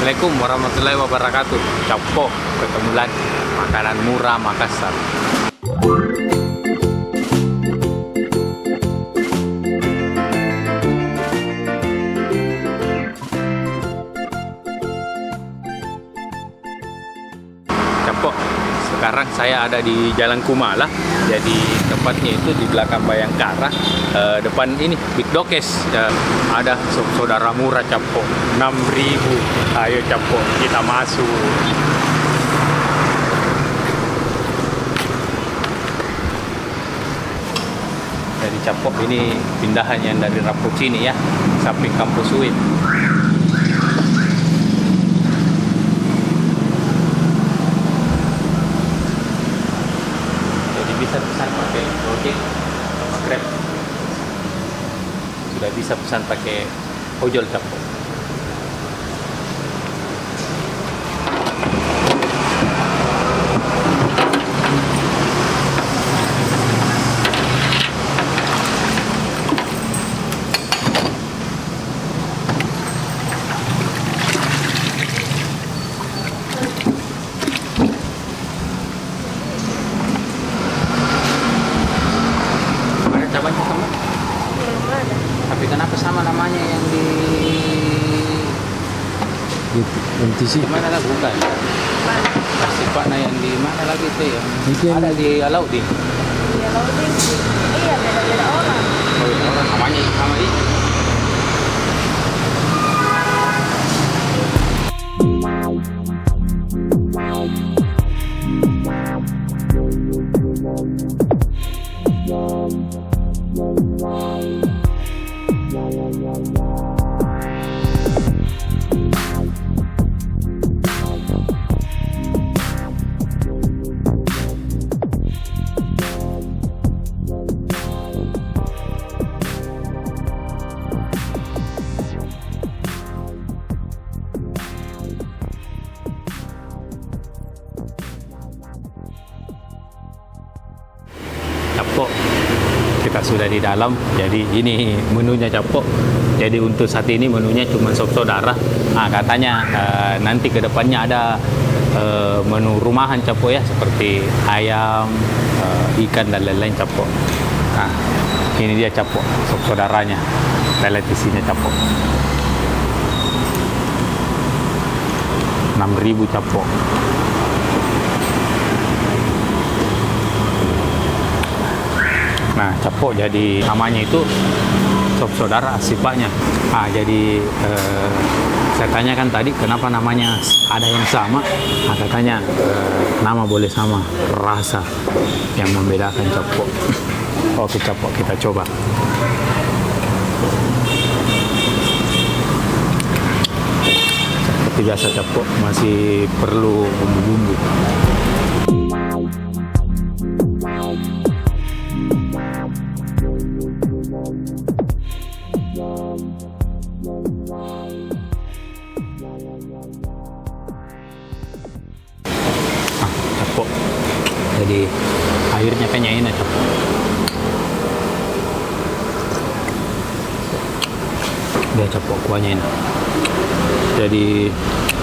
Assalamualaikum warahmatullahi wabarakatuh. Capo, ketemu lagi. Makanan murah Makassar. Capo, sekarang saya ada di Jalan Kumala. Jadi tepatnya itu di belakang Bayangkara, depan ini Big Dokes. Ada saudara murah Capo, 6.000. Ayo Capo, kita masuk. Dari Capo ini pindahan yang dari Rapocini ya, samping kampus UIN. Bisa pesan pakai Gojek sama Grab. Sudah bisa pesan pakai ojol Capo. Tapi kenapa sama namanya yang di MTC? mana lah bukan? Pasti Pak nah yang di mana lagi itu ya? Ada di Alauddin. Di Alauddin sih. Iya, beda-beda orang. Oh, beda orang namanya sama ini. Capo, kita sudah di dalam. Jadi ini menunya Capo. Jadi untuk saat ini menunya cuma sop saudara. Katanya nanti ke depannya ada menu rumahan Capo ya, seperti ayam, ikan dan lain-lain Capo. Nah, ini dia Capo, sop saudaranya. Kita lihat isinya Capo. 6.000 Capo. Nah, Capo jadi namanya itu sop saudara sipaknya. Jadi saya tanyakan tadi kenapa namanya ada yang sama. Katanya nama boleh sama, rasa yang membedakan Capo. Oke Capo, kita coba. Seperti biasa Capo masih perlu bumbu-bumbu. Capo. Jadi airnya kayaknya enak Capo. Dia Capo kuahnya enak. Jadi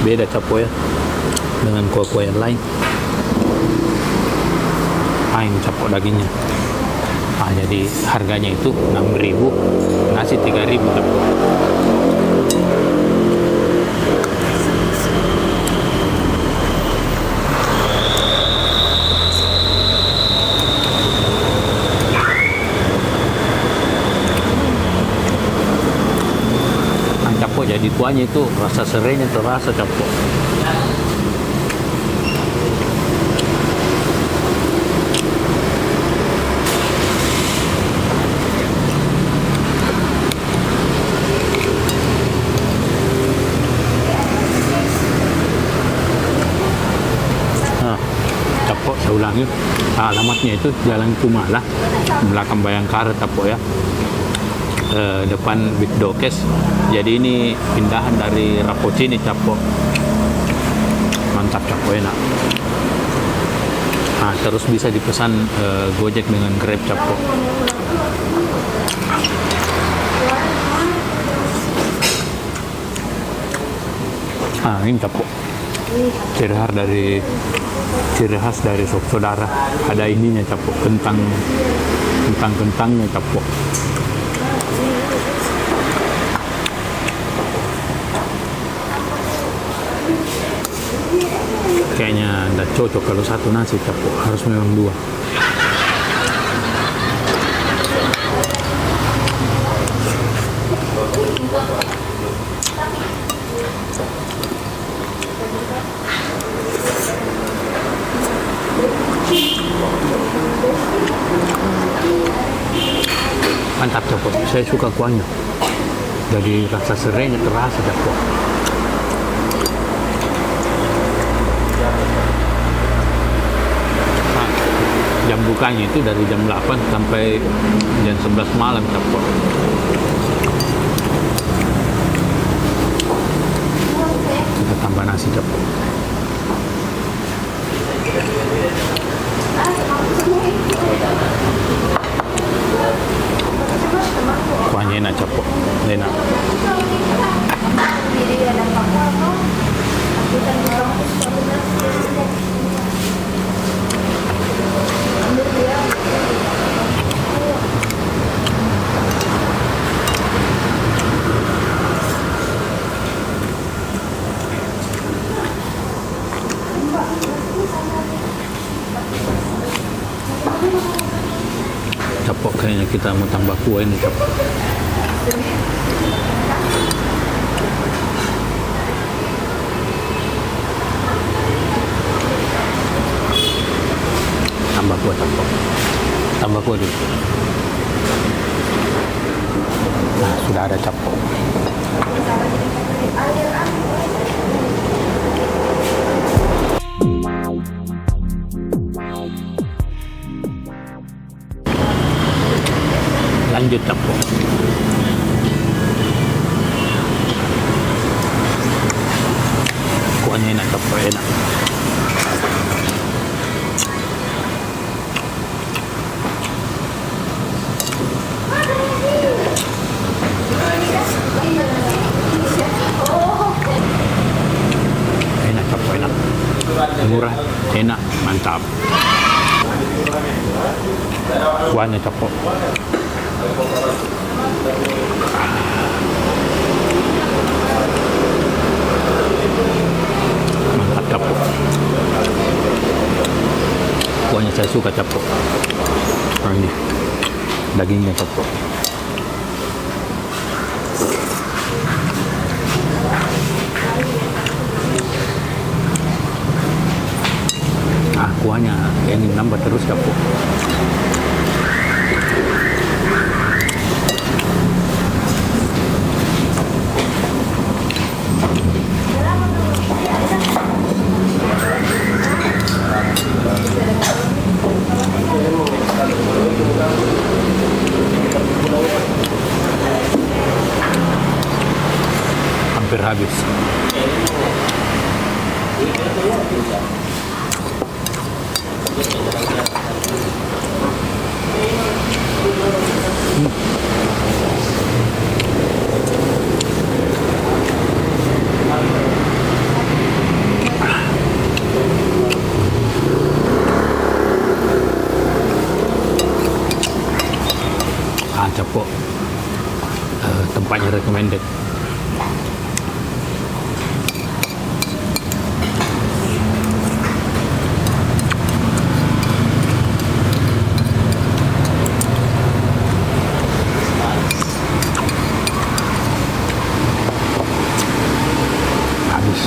beda Capo ya dengan kuah-kuah yang lain. Ini Capo dagingnya. Jadi harganya itu 6.000, nasi 3.000 Capo. Capo jadi kuahnya itu rasa serainya terasa Capo. Capo saya ulangi, alamatnya itu Jalan Kumala, belakang Bayangkara Capo ya. Depan Big Dokes. Jadi ini pindahan dari Rapocini Capo. Mantap Capo, enak. Terus bisa dipesan Gojek dengan Grab Capo. Ini capok. Ciri khas dari sop saudara. Ada ininya capok, kentangnya capok. Kayaknya tidak cocok kalau satu nasi capok, harus memang dua. Mantap capok, saya suka kuahnya. Jadi rasa serainya terasa capok. Jam bukanya itu dari jam 8 sampai jam 11 malam capok. Kita tambah nasi capok. Kuahnya enak capok, enak. Capok, kayaknya kita mau tambah kuah ini capok. Tambah kuah capok. Tambah kuah dulu. Nah, sudah ada capok. Lanjut capok. Kuahnya enak capok, enak. Enak capok, enak. Murah, enak, mantap. Kuahnya capok. Mantap capok. Kuahnya saya suka capok. Nah, ini dagingnya capok. Kuahnya yang nambah terus capok. Hampir habis. Capok. Tempatnya recommended. Habis.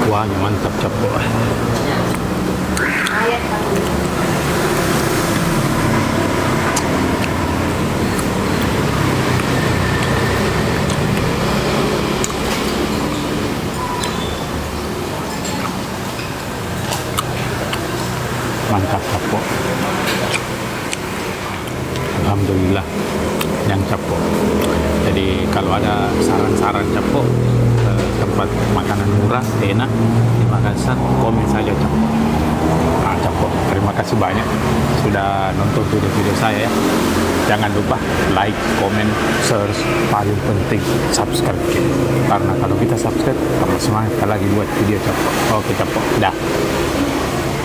Kuahnya mantap capok. Mantap Capo. Alhamdulillah yang Capo. Jadi kalau ada saran-saran Capo tempat makanan murah enak di Makassar, komen saja Capo. Nah, Capo, terima kasih banyak sudah nonton video-video saya ya. Jangan lupa like, comment, share, paling penting subscribe kita. Karena kalau kita subscribe, tambah semangat lagi buat video Capo. Oke Capo, dah.